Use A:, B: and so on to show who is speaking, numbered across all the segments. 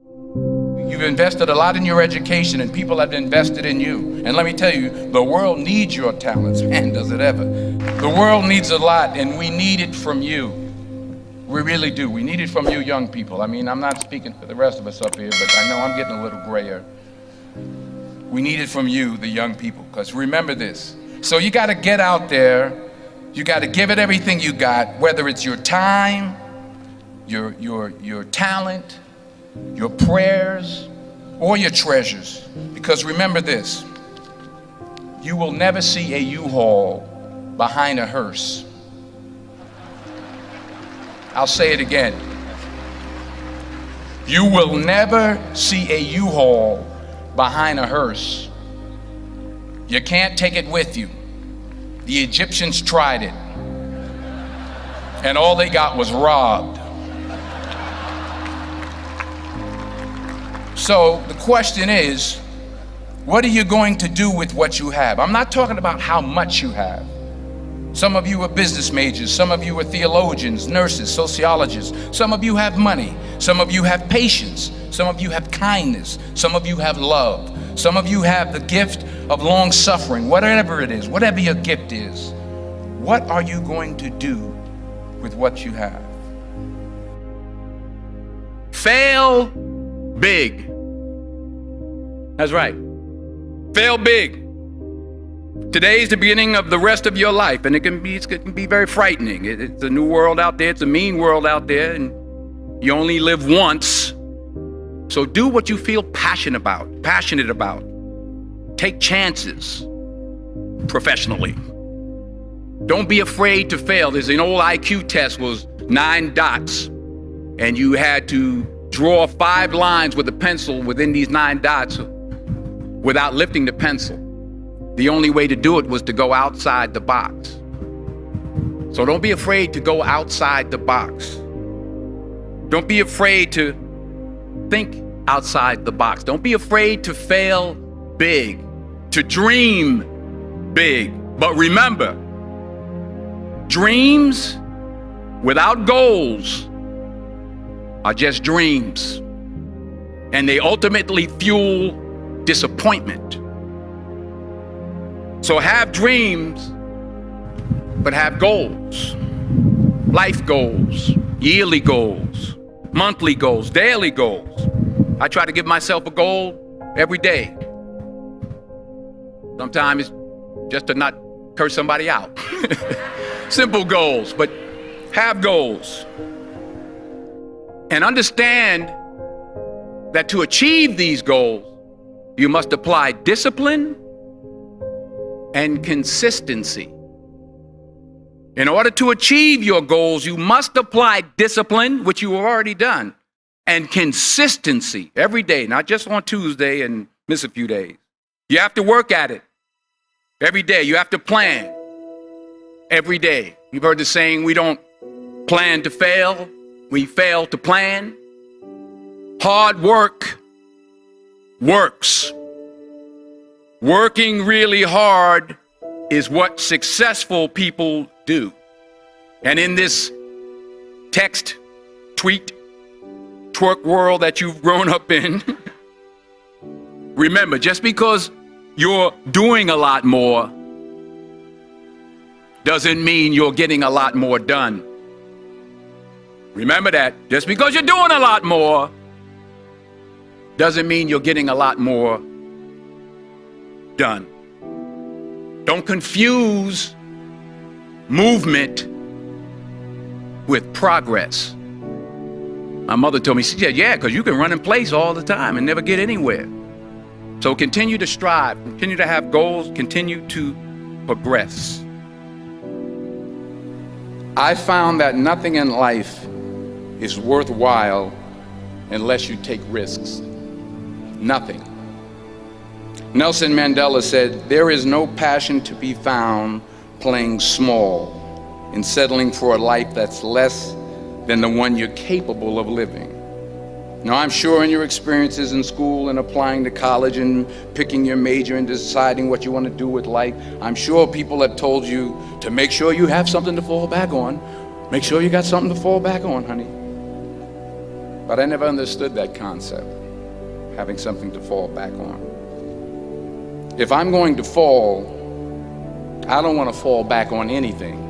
A: You've invested a lot in your education and people have invested in you. And let me tell you, the world needs your talents. Man, does it ever. The world needs a lot and we need it from you. We really do. We need it from you young people. I mean, I'm not speaking for the rest of us up here, but I know I'm getting a little grayer. We need it from you, the young people, because remember this. So you got to get out there. You got to give it everything you got, whether it's your time, your talent, your prayers, or your treasures. Because remember this, you will never see a U-Haul behind a hearse. I'll say it again. You will never see a U-Haul behind a hearse. You can't take it with you. The Egyptians tried it, and all they got was robbed. So the question is, what are you going to do with what you have? I'm not talking about how much you have. Some of you are business majors, some of you are theologians, nurses, sociologists. Some of you have money, some of you have patience, some of you have kindness, some of you have love. Some of you have the gift of long suffering, whatever it is, whatever your gift is. What are you going to do with what you have? Fail big. That's right. Fail big. Today's the beginning of the rest of your life, and it can be very frightening. It's a new world out there. It's a mean world out there, and you only live once. So do what you feel passionate about. Take chances professionally. Don't be afraid to fail. There's an old IQ test, was 9 dots, and you had to draw 5 lines with a pencil within these 9 dots without lifting the pencil. The only way to do it was to go outside the box. So don't be afraid to go outside the box. Don't be afraid to think outside the box. Don't be afraid to fail big, to dream big. But remember, dreams without goals are just dreams, and they ultimately fuel disappointment. So have dreams, but have goals. Life goals, yearly goals, monthly goals, daily goals. I try to give myself a goal every day. Sometimes it's just to not curse somebody out. Simple goals, but have goals. And understand that to achieve these goals, you must apply discipline and consistency. In order to achieve your goals, you must apply discipline, which you have already done, and consistency every day, not just on Tuesday and miss a few days. You have to work at it every day. You have to plan every day. You've heard the saying, we don't plan to fail, we fail to plan. Hard work works. Working really hard is what successful people do. And in this text, tweet, twerk world that you've grown up in, remember, just because you're doing a lot more doesn't mean you're getting a lot more done. Remember that. Just because you're doing a lot more doesn't mean you're getting a lot more done. Don't confuse movement with progress. My mother told me, she said, yeah, because you can run in place all the time and never get anywhere. So continue to strive, continue to have goals, continue to progress. I found that nothing in life is worthwhile unless you take risks. Nothing. Nelson Mandela said, there is no passion to be found playing small and settling for a life that's less than the one you're capable of living. Now, I'm sure in your experiences in school and applying to college and picking your major and deciding what you want to do with life, I'm sure people have told you to make sure you have something to fall back on. Make sure you got something to fall back on, honey. But I never understood that concept, having something to fall back on. If I'm going to fall, I don't want to fall back on anything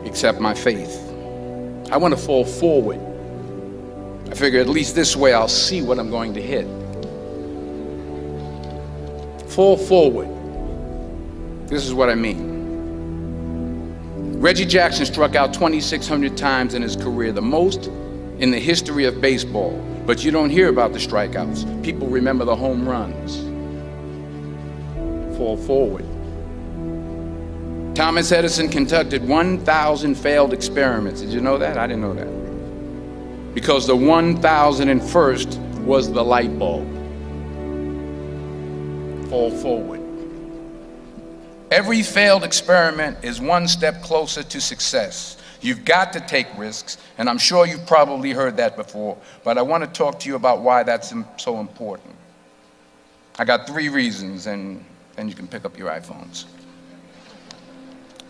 A: except my faith. I want to fall forward. I figure at least this way I'll see what I'm going to hit. Fall forward. This is what I mean. Reggie Jackson struck out 2,600 times in his career, the most in the history of baseball. But you don't hear about the strikeouts. People remember the home runs. Fall forward. Thomas Edison conducted 1,000 failed experiments. Did you know that? I didn't know that. Because the 1,001st was the light bulb. Fall forward. Every failed experiment is one step closer to success. You've got to take risks, and I'm sure you've probably heard that before, but I want to talk to you about why that's so important. I got 3 reasons, and then you can pick up your iPhones.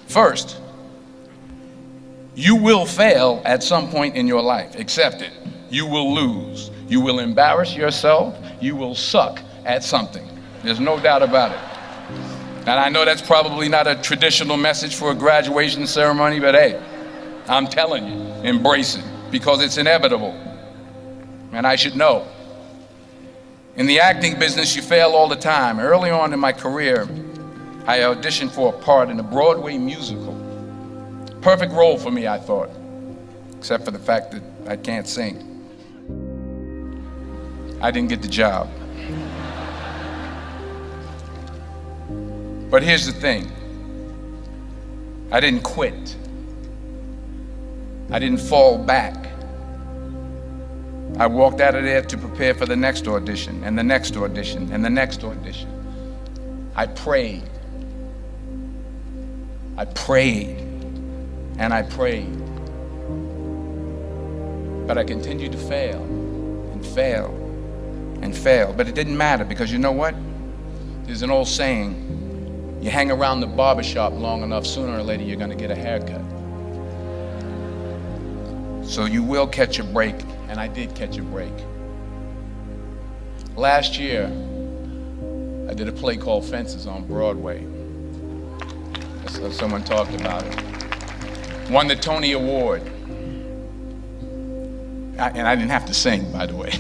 A: First, you will fail at some point in your life. Accept it. You will lose. You will embarrass yourself. You will suck at something. There's no doubt about it. And I know that's probably not a traditional message for a graduation ceremony, but hey, I'm telling you, embrace it, because it's inevitable. And I should know. In the acting business, you fail all the time. Early on in my career, I auditioned for a part in a Broadway musical. Perfect role for me, I thought, except for the fact that I can't sing. I didn't get the job. But here's the thing. I didn't quit. I didn't fall back. I walked out of there to prepare for the next audition, and the next audition, and the next audition. I prayed. I prayed, and I prayed. But I continued to fail, and fail, and fail. But it didn't matter, because you know what? There's an old saying, you hang around the barbershop long enough, sooner or later you're gonna get a haircut. So you will catch a break, and I did catch a break. Last year, I did a play called Fences on Broadway. Someone talked about it. Won the Tony Award. And I didn't have to sing, by the way.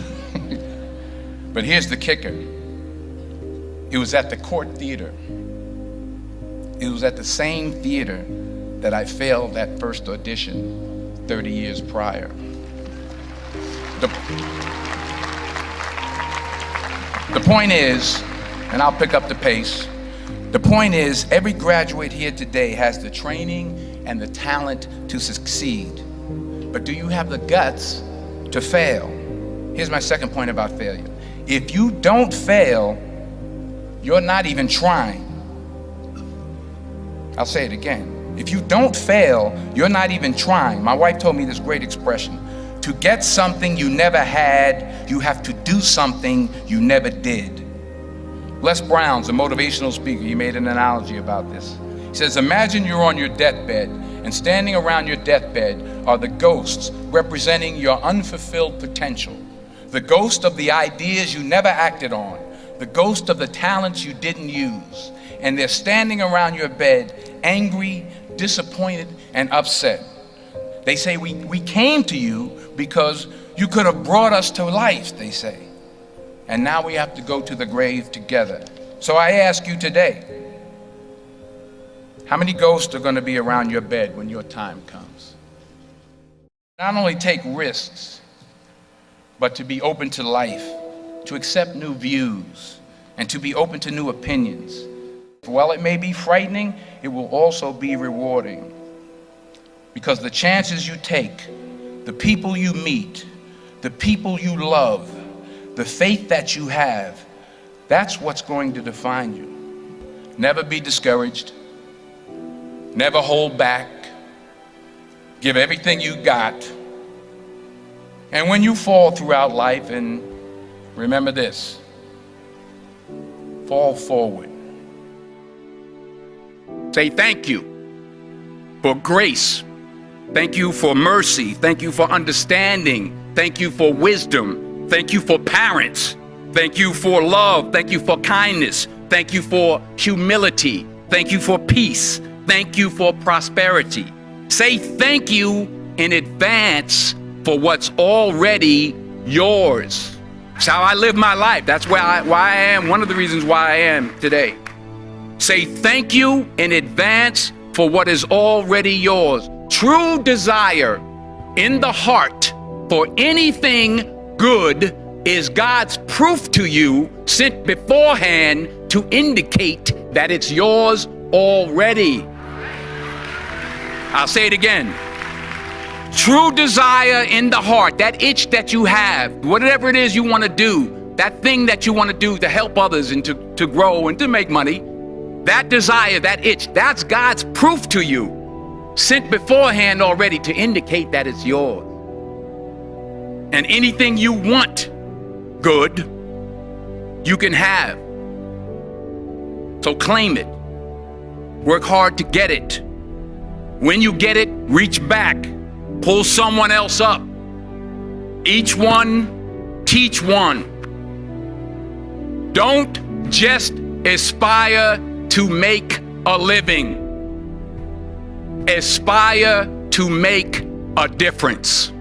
A: But here's the kicker. It was at the Court Theater. It was at the same theater that I failed that first audition 30 years prior. The point is, and I'll pick up the pace, the point is, every graduate here today has the training and the talent to succeed. But do you have the guts to fail? Here's my second point about failure. If you don't fail, you're not even trying. I'll say it again. If you don't fail, you're not even trying. My wife told me this great expression. To get something you never had, you have to do something you never did. Les Brown's a motivational speaker. He made an analogy about this. He says, imagine you're on your deathbed, and standing around your deathbed are the ghosts representing your unfulfilled potential. The ghost of the ideas you never acted on. The ghost of the talents you didn't use. And they're standing around your bed, angry, disappointed, and upset. They say, we came to you because you could have brought us to life, they say. And now we have to go to the grave together. So I ask you today, how many ghosts are going to be around your bed when your time comes? Not only take risks, but to be open to life, to accept new views, and to be open to new opinions. While it may be frightening, it will also be rewarding. Because the chances you take, the people you meet, the people you love, the faith that you have, that's what's going to define you. Never be discouraged. Never hold back. Give everything you got. And when you fall throughout life, and remember this, fall forward. Say thank you for grace. Thank you for mercy. Thank you for understanding. Thank you for wisdom. Thank you for parents. Thank you for love. Thank you for kindness. Thank you for humility. Thank you for peace. Thank you for prosperity. Say thank you in advance for what's already yours. That's how I live my life. That's why I am, one of the reasons why I am today. Say thank you in advance for what is already yours. True desire in the heart for anything good is God's proof to you, sent beforehand to indicate that it's yours already. I'll say it again. True desire in the heart, that itch that you have, whatever it is you want to do, that thing that you want to do to help others and to grow and to make money, that desire, that itch, that's God's proof to you, sent beforehand already to indicate that it's yours. And anything you want good, you can have. So claim it. Work hard to get it. When you get it, reach back. Pull someone else up. Each one, teach one. Don't just aspire to make a living. Aspire to make a difference.